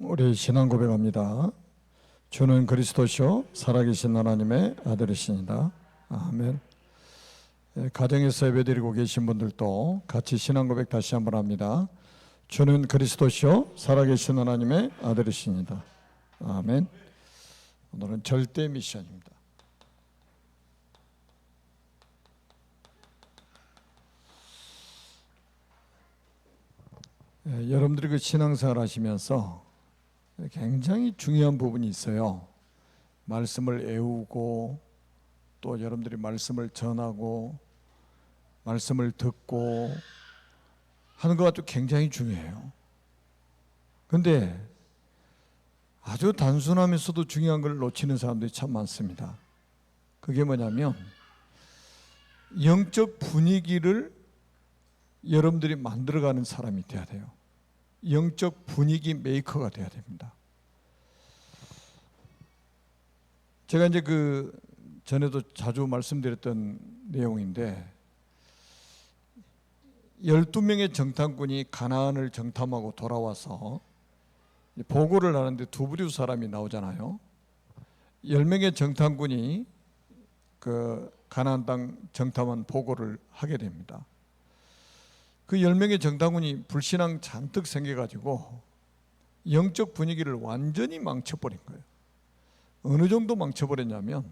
우리 신앙 고백합니다. 주는 그리스도시요 살아계신 하나님의 아들이시니다. 아멘. 가정에서 예배드리고 계신 분들도 같이 신앙 고백 다시 한번 합니다. 주는 그리스도시요 살아계신 하나님의 아들이시니다. 아멘. 오늘은 절대 미션입니다. 여러분들이 그 신앙생활 하시면서 굉장히 중요한 부분이 있어요. 말씀을 외우고 또 여러분들이 말씀을 전하고 말씀을 듣고 하는 것도 굉장히 중요해요. 그런데 아주 단순하면서도 중요한 걸 놓치는 사람들이 참 많습니다. 그게 뭐냐면 영적 분위기를 여러분들이 만들어가는 사람이 돼야 돼요. 영적 분위기 메이커가 돼야 됩니다. 제가 이제 전에도 자주 말씀드렸던 내용인데 12명의 정탐꾼이 가나안을 정탐하고 돌아와서 보고를 하는데 두 부류 사람이 나오잖아요. 10명의 정탐꾼이 그 가나안 땅 정탐한 보고를 하게 됩니다. 그 10명의 정탐꾼이 불신앙 잔뜩 생겨가지고 영적 분위기를 완전히 망쳐버린 거예요. 어느 정도 망쳐버렸냐면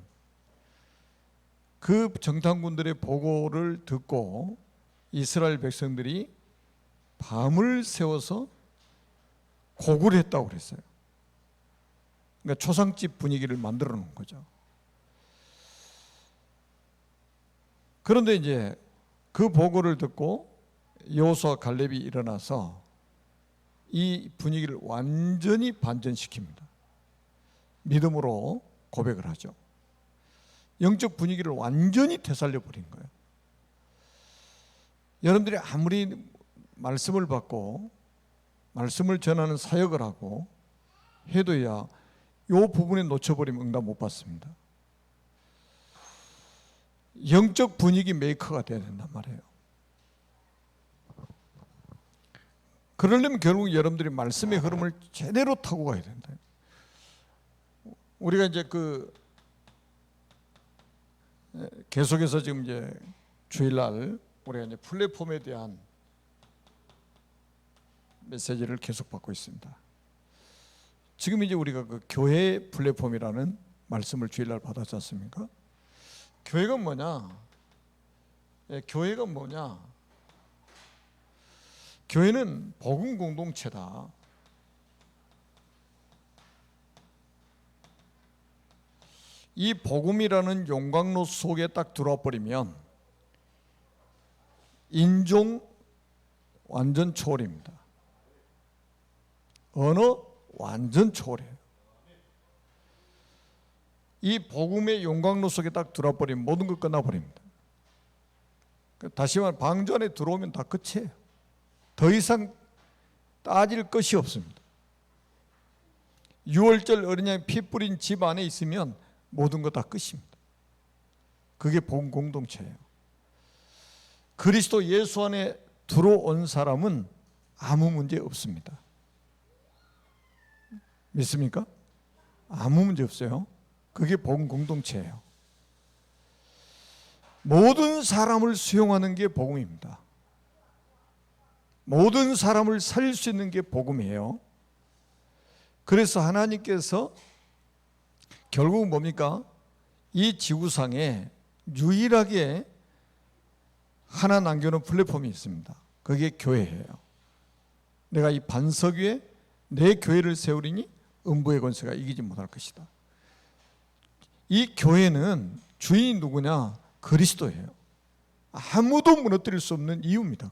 그 정탐꾼들의 보고를 듣고 이스라엘 백성들이 밤을 새워서 고구려 했다고 그랬어요. 그러니까 초상집 분위기를 만들어 놓은 거죠. 그런데 이제 그 보고를 듣고 여호수아 갈렙이 일어나서 이 분위기를 완전히 반전시킵니다. 믿음으로 고백을 하죠. 영적 분위기를 완전히 되살려 버린 거예요. 여러분들이 아무리 말씀을 받고 말씀을 전하는 사역을 하고 해도야 이 부분에 놓쳐버리면 응답 못 받습니다. 영적 분위기 메이커가 돼야 된단 말이에요. 그러려면 결국 여러분들이 말씀의 흐름을 제대로 타고 가야 된다. 우리가 이제 계속해서 지금 이제 주일날 우리가 이제 플랫폼에 대한 메시지를 계속 받고 있습니다. 지금 이제 우리가 그 교회 플랫폼이라는 말씀을 주일날 받았지 않습니까? 교회가 뭐냐? 교회가 뭐냐? 교회는 복음 공동체다. 이 복음이라는 용광로 속에 딱 들어와 버리면 인종 완전 초월입니다. 언어 완전 초월해요. 이 복음의 용광로 속에 딱 들어와 버리면 모든 것 끝나버립니다. 다시 말해 방주 안에 들어오면 다 끝이에요. 더 이상 따질 것이 없습니다. 6월절 어린 양이 피 뿌린 집 안에 있으면 모든 것 다 끝입니다. 그게 복음 공동체예요. 그리스도 예수 안에 들어온 사람은 아무 문제 없습니다. 믿습니까? 아무 문제 없어요. 그게 복음 공동체예요. 모든 사람을 수용하는 게 복음입니다. 모든 사람을 살릴 수 있는 게 복음이에요. 그래서 하나님께서 결국 뭡니까? 이 지구상에 유일하게 하나 남겨놓은 플랫폼이 있습니다. 그게 교회예요. 내가 이 반석 위에 내 교회를 세우리니 음부의 권세가 이기지 못할 것이다. 이 교회는 주인이 누구냐? 그리스도예요. 아무도 무너뜨릴 수 없는 이유입니다.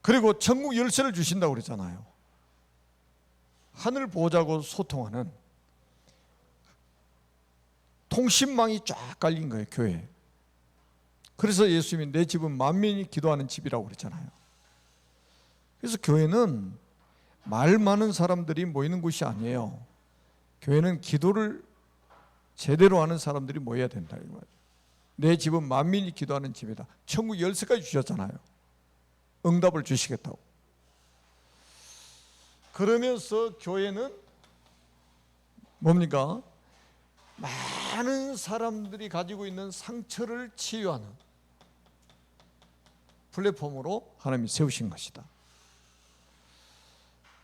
그리고 천국 열쇠를 주신다고 그랬잖아요. 하늘 보호자고 소통하는 통신망이 쫙 깔린 거예요, 교회에. 그래서 예수님이 내 집은 만민이 기도하는 집이라고 그랬잖아요. 그래서 교회는 말 많은 사람들이 모이는 곳이 아니에요. 교회는 기도를 제대로 하는 사람들이 모여야 된다. 내 집은 만민이 기도하는 집이다. 천국 열쇠까지 주셨잖아요. 응답을 주시겠다고. 그러면서 교회는 뭡니까? 많은 사람들이 가지고 있는 상처를 치유하는 플랫폼으로 하나님이 세우신 것이다.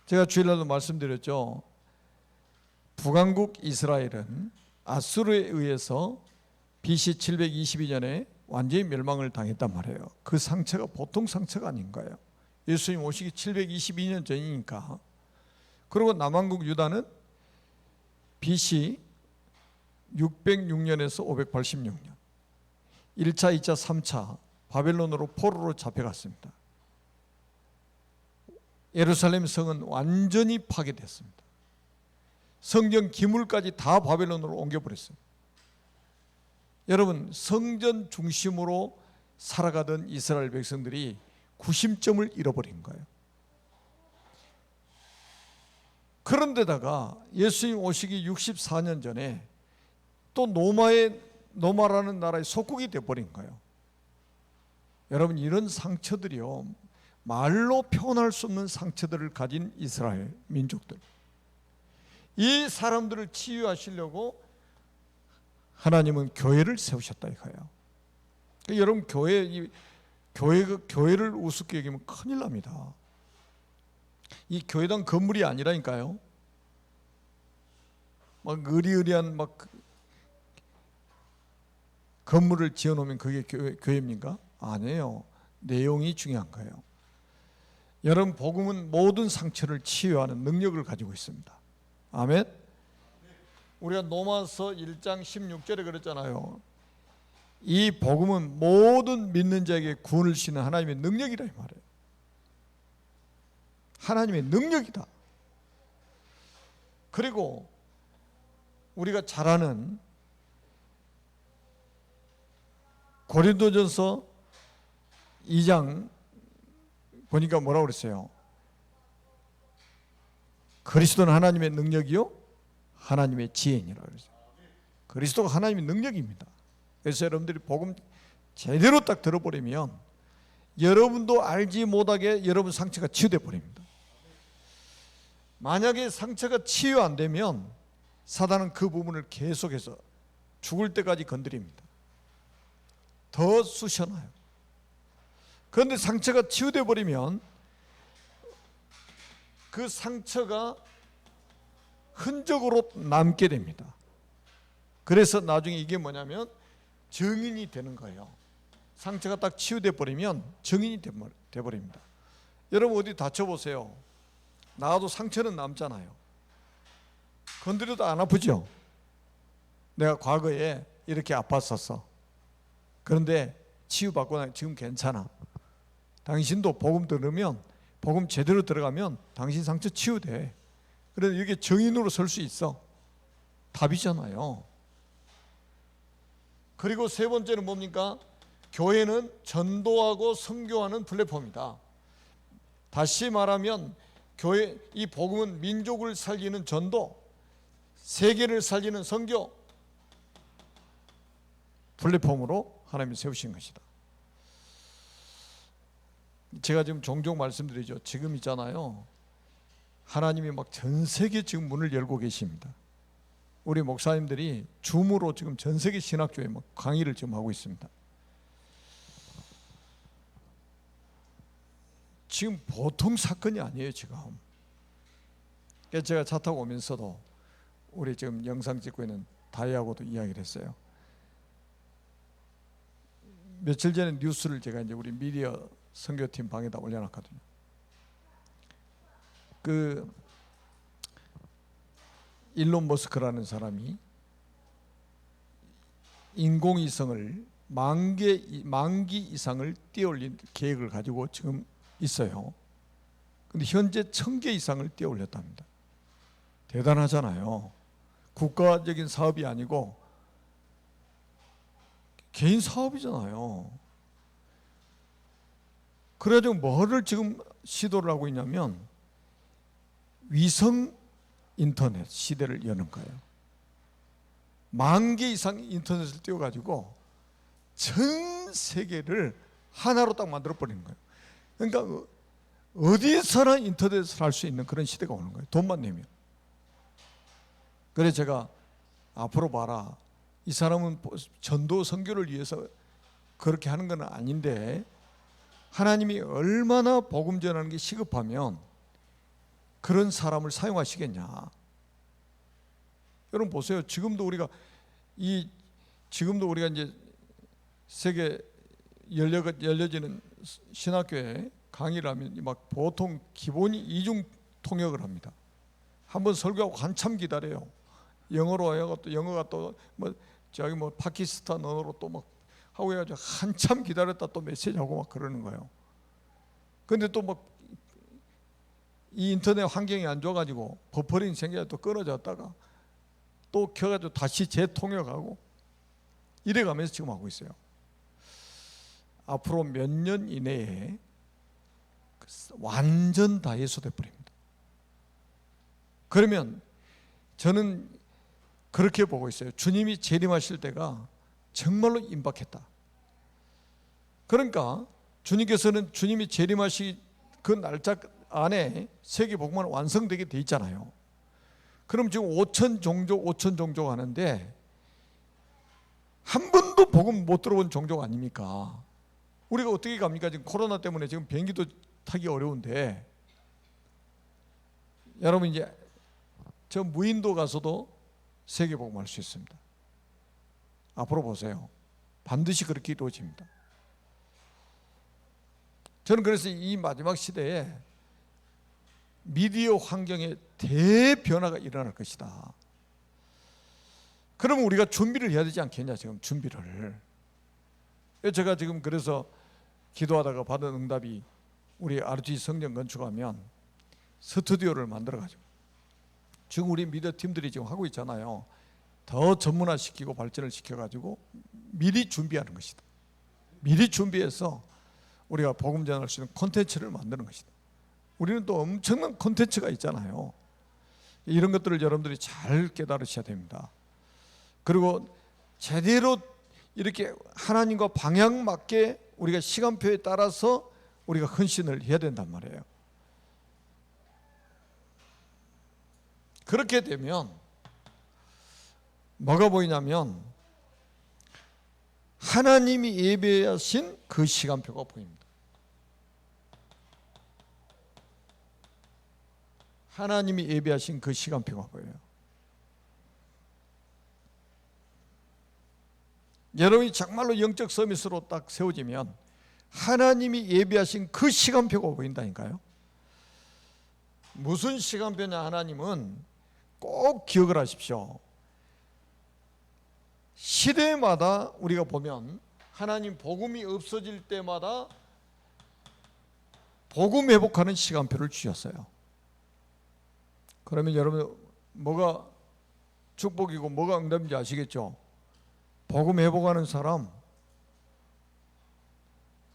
제가 주일날도 말씀드렸죠. 북왕국 이스라엘은 아수르에 의해서 BC 722년에 완전히 멸망을 당했단 말이에요. 그 상처가 보통 상처가 아닌 거예요. 예수님 오시기 722년 전이니까. 그리고 남왕국 유다는 BC 606년에서 586년 1차, 2차, 3차 바벨론으로 포로로 잡혀갔습니다. 예루살렘 성은 완전히 파괴됐습니다. 성전 기물까지 다 바벨론으로 옮겨버렸어요. 여러분, 성전 중심으로 살아가던 이스라엘 백성들이 구심점을 잃어버린 거예요. 그런데다가 예수님 오시기 64년 전에 또 노마라는 나라의 속국이 되어버린 거예요. 여러분, 이런 상처들이요, 말로 표현할 수 없는 상처들을 가진 이스라엘 민족들, 이 사람들을 치유하시려고 하나님은 교회를 세우셨다 이거예요. 그러니까 여러분, 교회를 우습게 여기면 큰일 납니다. 이 교회당 건물이 아니라니까요. 막 의리의리한 막 건물을 지어놓으면 그게 교회입니까? 아니에요. 내용이 중요한 거예요. 여러분, 복음은 모든 상처를 치유하는 능력을 가지고 있습니다. 아멘. 우리가 로마서 1장 16절에 그랬잖아요. 이 복음은 모든 믿는 자에게 구원을 주시는 하나님의 능력이라 이 말이에요. 하나님의 능력이다. 그리고 우리가 잘 아는 고린도전서 2장 보니까 뭐라고 그랬어요? 그리스도는 하나님의 능력이요 하나님의 지혜니라 그랬어요. 그리스도가 하나님의 능력입니다. 그래서 여러분들이 복음 제대로 딱 들어버리면 여러분도 알지 못하게 여러분 상처가 치유돼 버립니다. 만약에 상처가 치유 안 되면 사단은 그 부분을 계속해서 죽을 때까지 건드립니다. 더 쑤셔놔요. 그런데 상처가 치유돼 버리면 그 상처가 흔적으로 남게 됩니다. 그래서 나중에 이게 뭐냐면 증인이 되는 거예요. 상처가 딱 치유돼 버리면 증인이 돼 버립니다. 여러분, 어디 다쳐보세요. 나도 상처는 남잖아요. 건드려도 안 아프죠? 내가 과거에 이렇게 아팠었어. 그런데 치유받고 나니 지금 괜찮아. 당신도 복음 들으면, 복음 제대로 들어가면 당신 상처 치유돼. 그래서 이게 증인으로 설 수 있어. 답이잖아요. 그리고 세 번째는 뭡니까? 교회는 전도하고 선교하는 플랫폼이다. 다시 말하면 교회, 이 복음은 민족을 살리는 전도, 세계를 살리는 선교 플랫폼으로 하나님이 세우신 것이다. 제가 지금 종종 말씀드리죠. 지금 있잖아요. 하나님이 막 전 세계 지금 문을 열고 계십니다. 우리 목사님들이 줌으로 지금 전 세계 신학교에 막 강의를 지금 하고 있습니다. 지금 보통 사건이 아니에요, 지금. 그래서 제가 차 타고 오면서도 우리 지금 영상 찍고 있는 다이하고도 이야기를 했어요. 며칠 전에 뉴스를 제가 이제 우리 미디어 선교팀 방에다 올려놨거든요. 그 일론 머스크라는 사람이 인공위성을 만기 이상을 띄어올린 계획을 가지고 지금 있어요. 근데 현재 1000개 이상을 띄어올렸답니다. 대단하잖아요. 국가적인 사업이 아니고 개인 사업이잖아요. 그래가지고 뭐를 지금 시도를 하고 있냐면 위성 인터넷 시대를 여는 거예요. 10,000개 이상 인터넷을 띄워가지고 전 세계를 하나로 딱 만들어 버리는 거예요. 그러니까 어디서나 인터넷을 할 수 있는 그런 시대가 오는 거예요. 돈만 내면. 그래서 제가 앞으로 봐라, 이 사람은 전도 선교를 위해서 그렇게 하는 건 아닌데 하나님이 얼마나 복음 전하는 게 시급하면 그런 사람을 사용하시겠냐. 여러분 보세요. 지금도 우리가 이제 세계 열려지는 신학교에 강의를 하면 막 보통 기본이 이중 통역을 합니다. 한번 설교하고 한참 기다려요. 영어가 또 뭐 파키스탄 언어로 또 막 하고 해가지고 한참 기다렸다 또 메시지하고 막 그러는 거예요. 근데 또 막 이 인터넷 환경이 안 좋아가지고 버퍼링 생겨서 또 끊어졌다가 또 켜가지고 다시 재통역하고 이래가면서 지금 하고 있어요. 앞으로 몇 년 이내에 완전 다 예소돼 버립니다. 그러면 저는 그렇게 보고 있어요. 주님이 재림하실 때가 정말로 임박했다. 그러니까 주님께서는 주님이 재림하시 그 날짜 안에 세계 복음은 완성되게 돼 있잖아요. 그럼 지금 5천 종족 하는데 한 번도 복음 못 들어본 종족 아닙니까? 우리가 어떻게 갑니까? 지금 코로나 때문에 지금 비행기도 타기 어려운데 여러분 이제 저 무인도 가서도 세계 복음할 수 있습니다. 앞으로 보세요. 반드시 그렇게 이루어집니다. 저는 그래서 이 마지막 시대에 미디어 환경에 대변화가 일어날 것이다. 그러면 우리가 준비를 해야 되지 않겠냐. 지금 준비를. 제가 지금 그래서 기도하다가 받은 응답이 우리 RG 성전 건축하면 스튜디오를 만들어가지고 지금 우리 미디어 팀들이 지금 하고 있잖아요. 더 전문화시키고 발전을 시켜가지고 미리 준비하는 것이다. 미리 준비해서 우리가 복음 전할 수 있는 콘텐츠를 만드는 것이다. 우리는 또 엄청난 콘텐츠가 있잖아요. 이런 것들을 여러분들이 잘 깨달으셔야 됩니다. 그리고 제대로 이렇게 하나님과 방향 맞게 우리가 시간표에 따라서 우리가 헌신을 해야 된단 말이에요. 그렇게 되면 뭐가 보이냐면 하나님이 예배하신 그 시간표가 보입니다. 하나님이 예배하신 그 시간표가 보여요. 여러분이 정말로 영적 서밋으로 딱 세워지면 하나님이 예배하신 그 시간표가 보인다니까요. 무슨 시간표냐? 하나님은 꼭 기억을 하십시오. 시대마다 우리가 보면 하나님 복음이 없어질 때마다 복음 회복하는 시간표를 주셨어요. 그러면 여러분 뭐가 축복이고 뭐가 응답인지 아시겠죠? 복음 회복하는 사람,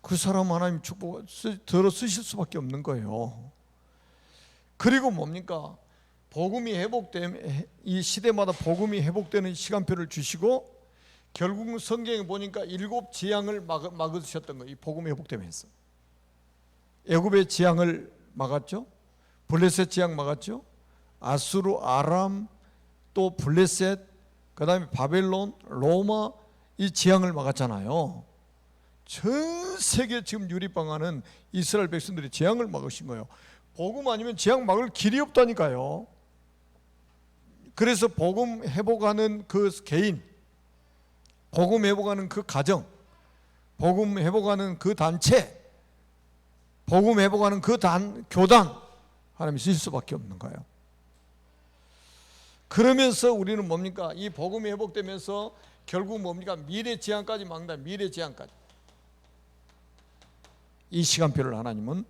그 사람 하나님 축복 들어 쓰실 수밖에 없는 거예요. 그리고 뭡니까? 복음이 회복되면 이 시대마다 복음이 회복되는 시간표를 주시고 결국 성경에 보니까 7 재앙을 막으셨던 거예요. 이 복음이 회복되면서 애굽의 재앙을 막았죠. 블레셋 재앙 막았죠. 아수르, 아람, 또 블레셋, 그 다음에 바벨론, 로마 이 재앙을 막았잖아요. 전 세계 지금 유리방하는 이스라엘 백성들이 재앙을 막으신 거예요. 복음 아니면 재앙 막을 길이 없다니까요. 그래서 복음 회복하는 그 개인, 복음 회복하는 그 가정, 복음 회복하는 그 단체, 복음 회복하는 그 교단 하나님이 쓰실 수밖에 없는 거예요. 그러면서 우리는 뭡니까? 이 복음이 회복되면서 결국 뭡니까? 미래 재앙까지 막는다. 미래 재앙까지. 이 시간표를 하나님은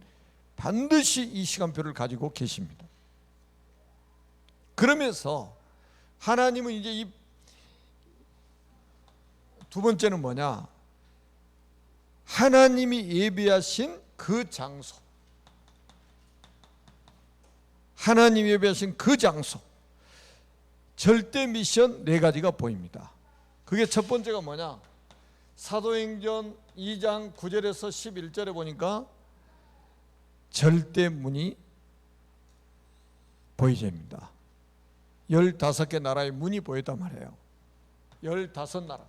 반드시 이 시간표를 가지고 계십니다. 그러면서 하나님은 이제 이 두 번째는 뭐냐? 하나님이 예비하신 그 장소, 하나님이 예비하신 그 장소, 절대 미션 4가지가 보입니다. 그게 첫 번째가 뭐냐? 사도행전 2장 9절에서 11절에 보니까 절대 문이 보이제입니다. 15개 나라의 문이 보였단 말이에요. 15나라.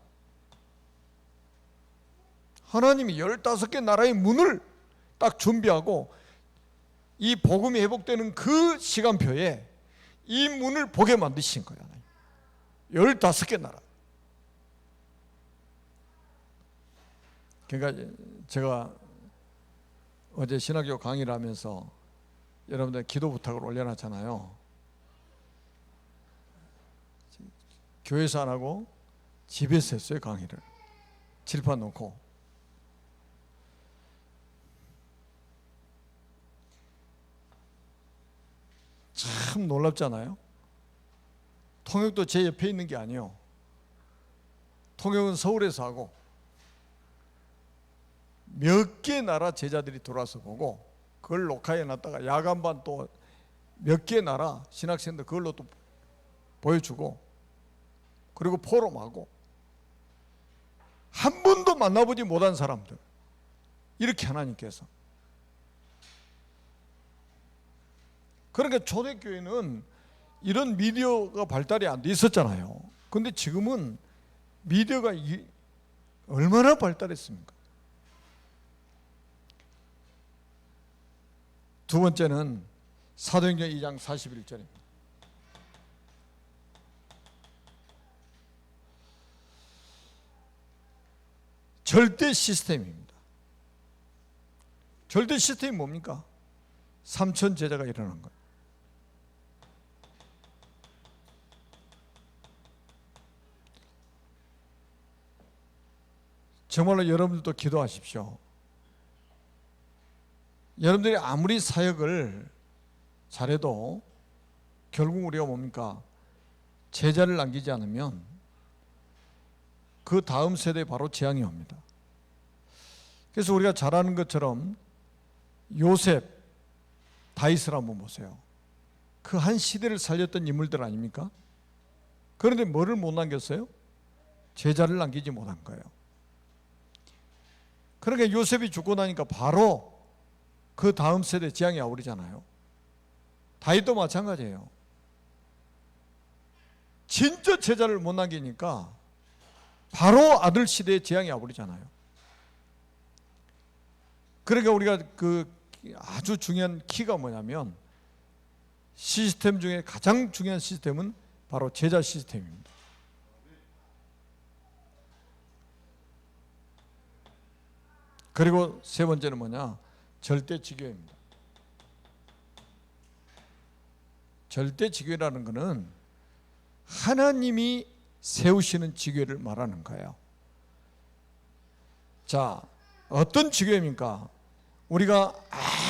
하나님이 15개 나라의 문을 딱 준비하고 이 복음이 회복되는 그 시간표에 이 문을 보게 만드신 거예요. 15개 나라. 그러니까 제가 어제 신학교 강의를 하면서 여러분들 기도 부탁을 올려놨잖아요. 교회에서 안 하고 집에서 했어요. 강의를 칠판 놓고. 참 놀랍잖아요. 통역도 제 옆에 있는 게 아니에요. 통역은 서울에서 하고 몇 개 나라 제자들이 들어와서 보고 그걸 녹화해 놨다가 야간반 또 몇 개 나라 신학생들 그걸로 또 보여주고 그리고 포럼하고 한 번도 만나보지 못한 사람들 이렇게 하나님께서. 그러니까 초대교회는 이런 미디어가 발달이 안 돼 있었잖아요. 그런데 지금은 미디어가 얼마나 발달했습니까? 두 번째는 사도행전 2장 41절입니다. 절대 시스템입니다. 절대 시스템이 뭡니까? 3천 제자가 일어난 거예요. 정말로 여러분들도 기도하십시오. 여러분들이 아무리 사역을 잘해도 결국 우리가 뭡니까? 제자를 남기지 않으면 그 다음 세대에 바로 재앙이 옵니다. 그래서 우리가 잘 아는 것처럼 요셉, 다윗을 한번 보세요. 그 한 시대를 살렸던 인물들 아닙니까? 그런데 뭐를 못 남겼어요? 제자를 남기지 못한 거예요. 그러니까 요셉이 죽고 나니까 바로 그 다음 세대 재앙이 와버리잖아요. 다윗도 마찬가지예요. 진짜 제자를 못 남기니까 바로 아들 시대에 재앙이 와버리잖아요. 그러니까 우리가 그 아주 중요한 키가 뭐냐면 시스템 중에 가장 중요한 시스템은 바로 제자 시스템입니다. 그리고 세 번째는 뭐냐? 절대지교입니다. 절대지교라는 것은 하나님이 세우시는 지교를 말하는 거예요. 자, 어떤 지교입니까? 우리가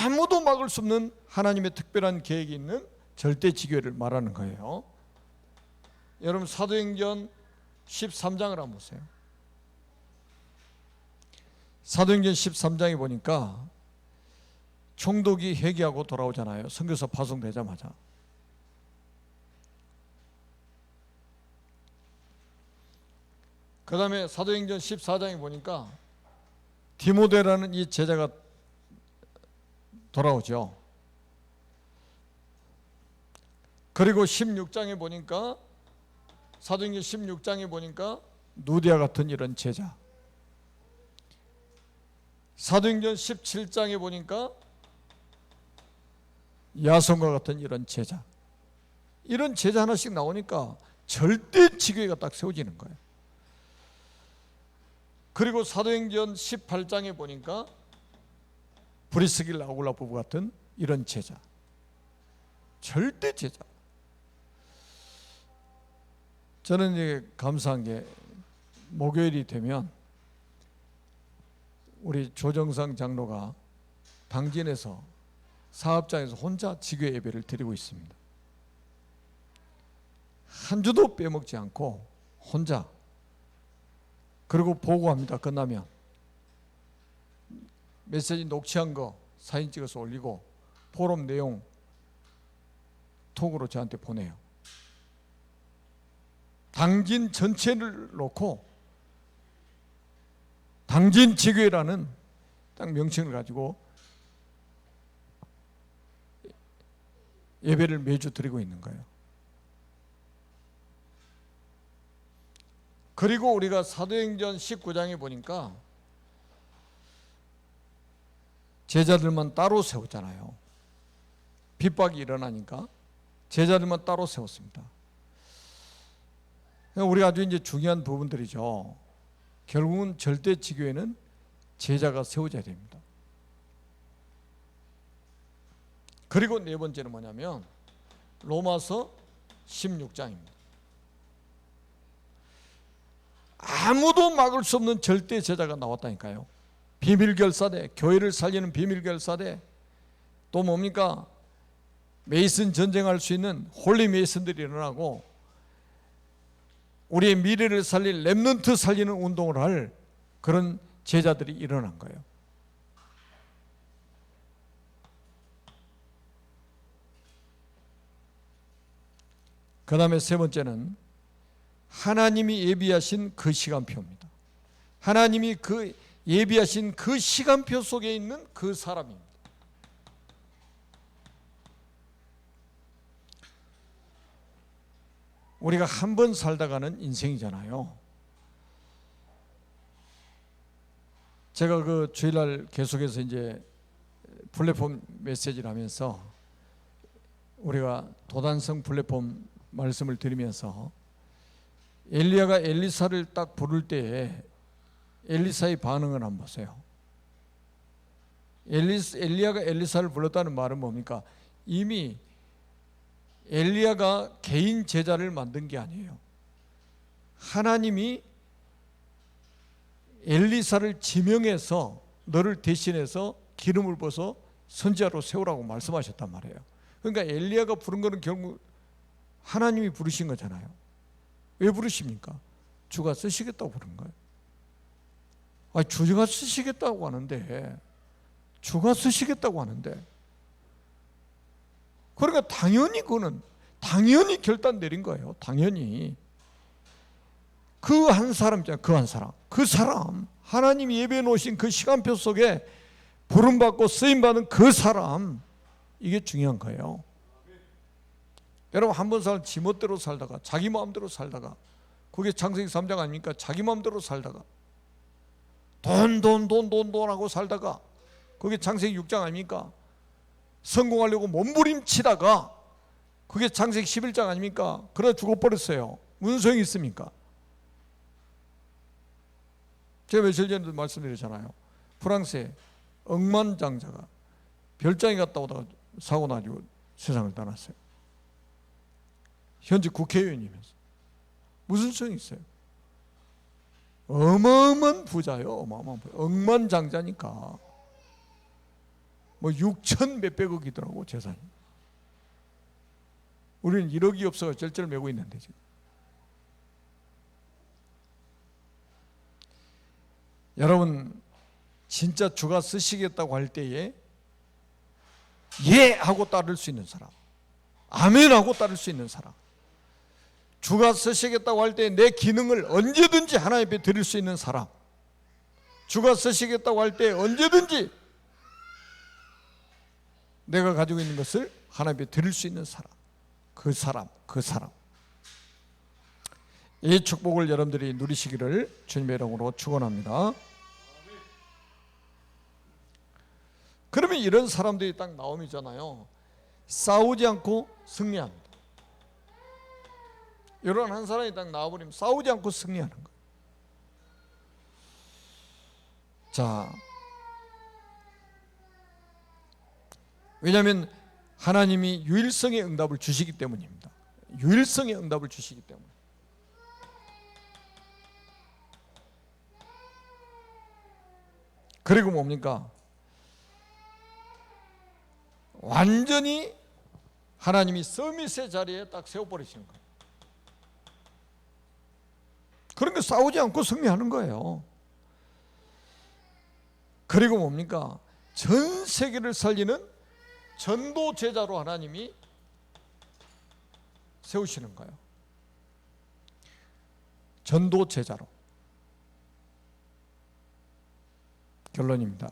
아무도 막을 수 없는 하나님의 특별한 계획이 있는 절대지교를 말하는 거예요. 여러분 사도행전 13장을 한번 보세요. 사도행전 13장에 보니까 총독이 회개하고 돌아오잖아요. 선교사 파송되자마자. 그 다음에 사도행전 14장에 보니까 디모데라는 이 제자가 돌아오죠. 그리고 16장에 보니까 사도행전 16장에 보니까 누디아 같은 이런 제자. 사도행전 17장에 보니까 야손과 같은 이런 제자. 이런 제자 하나씩 나오니까 절대 지교회가 딱 세워지는 거예요. 그리고 사도행전 18장에 보니까 브리스길라 아굴라 부부 같은 이런 제자. 절대 제자. 저는 이제 감사한 게 목요일이 되면 우리 조정상 장로가 당진에서 사업장에서 혼자 지교 예배를 드리고 있습니다. 한 주도 빼먹지 않고 혼자. 그리고 보고합니다. 끝나면 메시지 녹취한 거 사진 찍어서 올리고 포럼 내용 톡으로 저한테 보내요. 당진 전체를 놓고 당진 지교회라는 딱 명칭을 가지고 예배를 매주 드리고 있는 거예요. 그리고 우리가 사도행전 19장에 보니까 제자들만 따로 세웠잖아요. 핍박이 일어나니까 제자들만 따로 세웠습니다. 우리가 아주 이제 중요한 부분들이죠. 결국은 절대지교회는 제자가 세워져야 됩니다. 그리고 네 번째는 뭐냐면 로마서 16장입니다. 아무도 막을 수 없는 절대 제자가 나왔다니까요. 비밀결사대, 교회를 살리는 비밀결사대, 또 뭡니까? 메이슨 전쟁할 수 있는 홀리 메이슨들이 일어나고 우리의 미래를 살릴 렘넌트 살리는 운동을 할 그런 제자들이 일어난 거예요. 그 다음에 세 번째는 하나님이 예비하신 그 시간표입니다. 하나님이 그 예비하신 그 시간표 속에 있는 그 사람입니다. 우리가 한 번 살다가는 인생이잖아요. 제가 그 주일날 계속해서 이제 플랫폼 메시지를 하면서 우리가 도단성 플랫폼 말씀을 드리면서 엘리야가 엘리사를 딱 부를 때에 엘리사의 반응을 한번 보세요. 엘리야가 엘리사를 불렀다는 말은 뭡니까? 이미 엘리야가 개인 제자를 만든 게 아니에요. 하나님이 엘리사를 지명해서 너를 대신해서 기름을 부어서 선지자로 세우라고 말씀하셨단 말이에요. 그러니까 엘리야가 부른 거는 결국 하나님이 부르신 거잖아요. 왜 부르십니까? 주가 쓰시겠다고 부른 거예요. 주가 쓰시겠다고 하는데, 주가 쓰시겠다고 하는데, 그러니까 당연히 그거는 당연히 결단 내린 거예요. 당연히 그 한 사람 있잖아요. 그 사람 하나님이 예배해 놓으신 그 시간표 속에 부름받고 쓰임받은 그 사람, 이게 중요한 거예요. 여러분 한 번 살 지멋대로 살다가 자기 마음대로 살다가, 그게 창세기 3장 아닙니까? 자기 마음대로 살다가 돈 하고 살다가, 그게 창세기 6장 아닙니까? 성공하려고 몸부림치다가, 그게 창세기 11장 아닙니까? 그러다 죽어버렸어요. 무슨 소용이 있습니까? 제가 며칠 전에도 말씀드렸잖아요. 프랑스에 억만장자가 별장에 갔다 오다가 사고 나지고 세상을 떠났어요. 현재 국회의원이면서 무슨 소용이 있어요? 어마어마한 부자요. 어마어마한 부자. 억만장자니까 뭐 6천 몇백억이더라고 재산이. 우리는 1억이 없어서 절절을 메고 있는데 지금. 여러분 진짜 주가 쓰시겠다고 할 때에 예 하고 따를 수 있는 사람, 아멘 하고 따를 수 있는 사람, 주가 쓰시겠다고 할 때 내 기능을 언제든지 하나님 앞에 드릴 수 있는 사람, 주가 쓰시겠다고 할 때 언제든지 내가 가지고 있는 것을 하나님 앞에 드릴 수 있는 사람, 그 사람. 이 축복을 여러분들이 누리시기를 주님의 이름으로 축원합니다. 그러면 이런 사람들이 딱 나오잖아요. 싸우지 않고 승리합니다. 이런 한 사람이 딱 나와버리면 싸우지 않고 승리하는 거예요. 자, 왜냐하면 하나님이 유일성의 응답을 주시기 때문입니다. 유일성의 응답을 주시기 때문에. 그리고 뭡니까? 완전히 하나님이 서밋의 자리에 딱 세워버리시는 거예요. 그러니까 싸우지 않고 승리하는 거예요. 그리고 뭡니까? 전 세계를 살리는 전도 제자로 하나님이 세우시는 거예요. 전도 제자로. 결론입니다.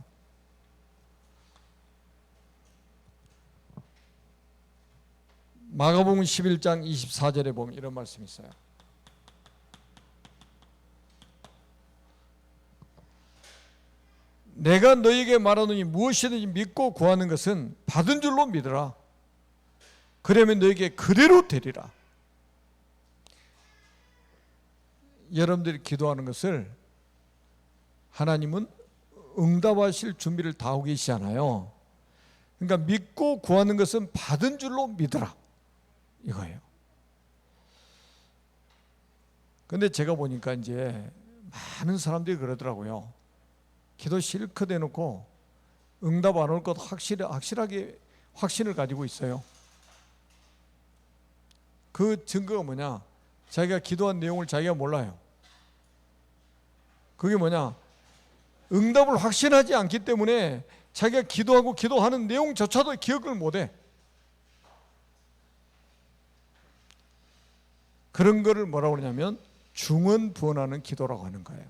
마가복음 11장 24절에 보면 이런 말씀이 있어요. 내가 너에게 말하노니 무엇이든지 믿고 구하는 것은 받은 줄로 믿으라. 그러면 너에게 그대로 되리라. 여러분들이 기도하는 것을 하나님은 응답하실 준비를 다 하고 계시잖아요. 그러니까 믿고 구하는 것은 받은 줄로 믿으라, 이거예요. 근데 제가 보니까 이제 많은 사람들이 그러더라고요. 기도 실컷 해놓고 응답 안 올 것 확실하게 확신을 가지고 있어요. 그 증거가 뭐냐? 자기가 기도한 내용을 자기가 몰라요. 그게 뭐냐? 응답을 확신하지 않기 때문에 자기가 기도하고 기도하는 내용조차도 기억을 못해. 그런 거를 뭐라고 그러냐면 중언부언하는 기도라고 하는 거예요.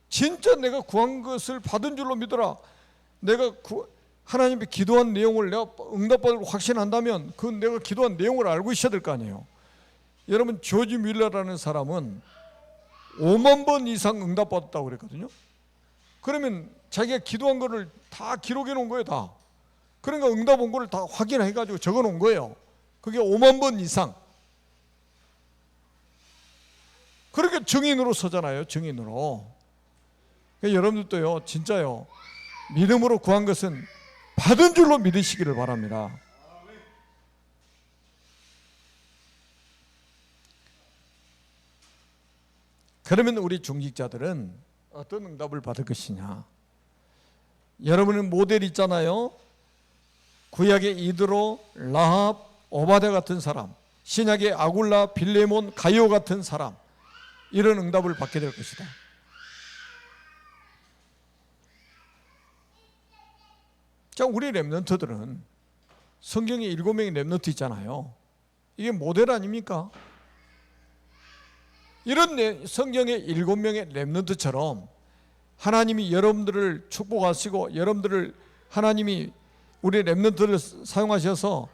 진짜 내가 구한 것을 받은 줄로 믿어라. 내가 하나님이 기도한 내용을 내가 응답받을 확신한다면 그 내가 기도한 내용을 알고 있어야 될 거 아니에요. 여러분, 조지 뮬러라는 사람은 5만 번 이상 응답받았다고 그랬거든요. 그러면 자기가 기도한 거를 다 기록해 놓은 거예요, 다. 그러니까 응답 온 거를 다 확인해 가지고 적어 놓은 거예요. 그게 5만 번 이상. 그렇게 증인으로 서잖아요, 증인으로. 그러니까 여러분들도요, 진짜요, 믿음으로 구한 것은 받은 줄로 믿으시기를 바랍니다. 그러면 우리 중직자들은 어떤 응답을 받을 것이냐? 여러분은 모델 있잖아요. 구약의 이드로, 라합, 오바댜 같은 사람, 신약의 아굴라, 빌레몬, 가이오 같은 사람, 이런 응답을 받게 될 것이다. 자, 우리 렘넌트들은 성경에 7명의 렘넌트 있잖아요. 이게 모델 아닙니까? 이런 성경의 7명의 렘넌트처럼 하나님이 여러분들을 축복하시고 여러분들을 하나님이 우리 렘넌트를 사용하셔서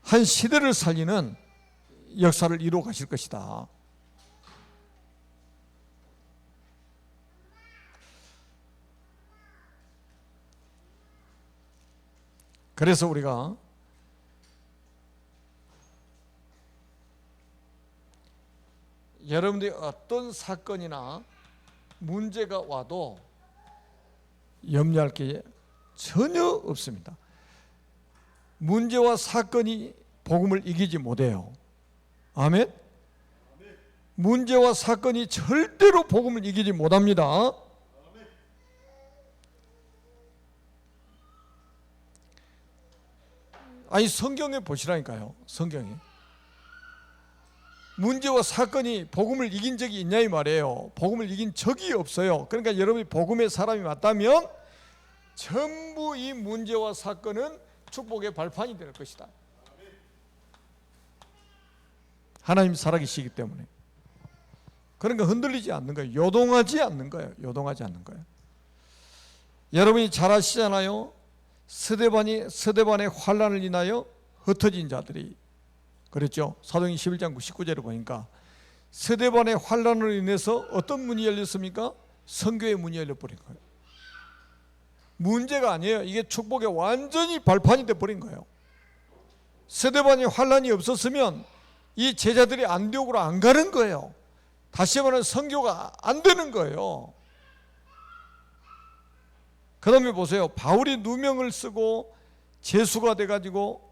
한 시대를 살리는 역사를 이루어 가실 것이다. 그래서 우리가 여러분들이 어떤 사건이나 문제가 와도 염려할 게 전혀 없습니다. 문제와 사건이 복음을 이기지 못해요. 아멘? 문제와 사건이 절대로 복음을 이기지 못합니다. 아니, 성경에 보시라니까요. 성경에 문제와 사건이 복음을 이긴 적이 있냐 이 말이에요. 복음을 이긴 적이 없어요. 그러니까 여러분이 복음의 사람이 맞다면 전부 이 문제와 사건은 축복의 발판이 될 것이다. 하나님 살아계시기 때문에. 그러니까 흔들리지 않는 거예요. 요동하지 않는 거예요. 요동하지 않는 거예요. 여러분이 잘 아시잖아요. 스데반의 환난을 인하여 흩어진 자들이 그랬죠. 사도행전 11장 19절에 보니까 스데반의 환난으로 인해서 어떤 문이 열렸습니까? 선교의 문이 열려버린 거예요. 문제가 아니에요. 이게 축복의 완전히 발판이 돼버린 거예요. 스데반의 환난이 없었으면 이 제자들이 안디옥으로 안 가는 거예요. 다시 말하면 선교가 안 되는 거예요. 그 다음에 보세요. 바울이 누명을 쓰고 재수가 돼가지고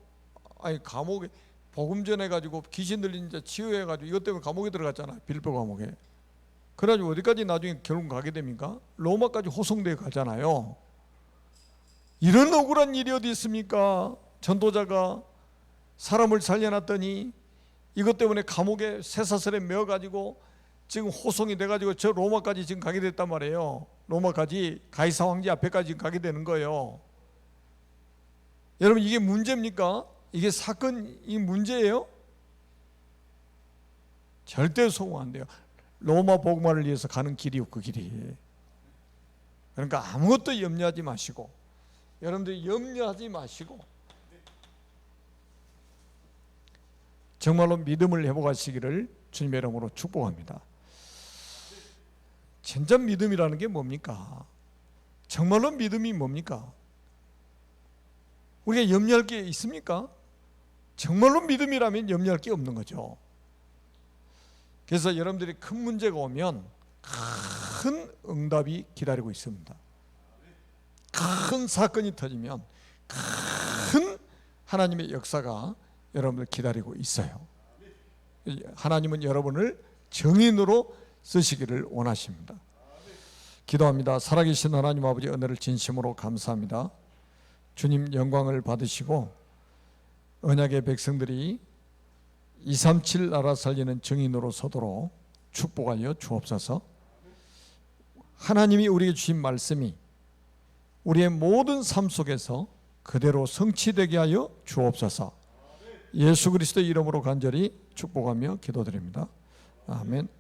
감옥에 복음 전해가지고 귀신 들린 자 치유해가지고 이것 때문에 감옥에 들어갔잖아요. 빌보 감옥에. 그래가지고 어디까지 나중에 결국 가게 됩니까? 로마까지 호송되어 가잖아요. 이런 억울한 일이 어디 있습니까? 전도자가 사람을 살려놨더니 이것 때문에 감옥에 쇠사슬에 메어가지고 지금 호송이 돼가지고 저 로마까지 지금 가게 됐단 말이에요. 로마까지 가이사 황제 앞에까지 가게 되는 거예요. 여러분, 이게 문제입니까? 이게 사건이 문제예요? 절대 소용 안 돼요. 로마 복음화를 위해서 가는 길이요, 그 길이. 그러니까 아무것도 염려하지 마시고, 여러분들이 염려하지 마시고, 정말로 믿음을 회복하시기를 주님의 이름으로 축복합니다. 진짜 믿음이라는 게 뭡니까? 정말로 믿음이 뭡니까? 우리가 염려할 게 있습니까? 정말로 믿음이라면 염려할 게 없는 거죠. 그래서 여러분들이 큰 문제가 오면 큰 응답이 기다리고 있습니다. 큰 사건이 터지면 큰 하나님의 역사가 여러분을 기다리고 있어요. 하나님은 여러분을 증인으로 쓰시기를 원하십니다. 기도합니다. 살아계신 하나님 아버지, 은혜를 진심으로 감사합니다. 주님 영광을 받으시고 언약의 백성들이 237 나라 살리는 증인으로 서도록 축복하여 주옵소서. 하나님이 우리에게 주신 말씀이 우리의 모든 삶 속에서 그대로 성취되게 하여 주옵소서. 예수 그리스도의 이름으로 간절히 축복하며 기도드립니다. 아멘.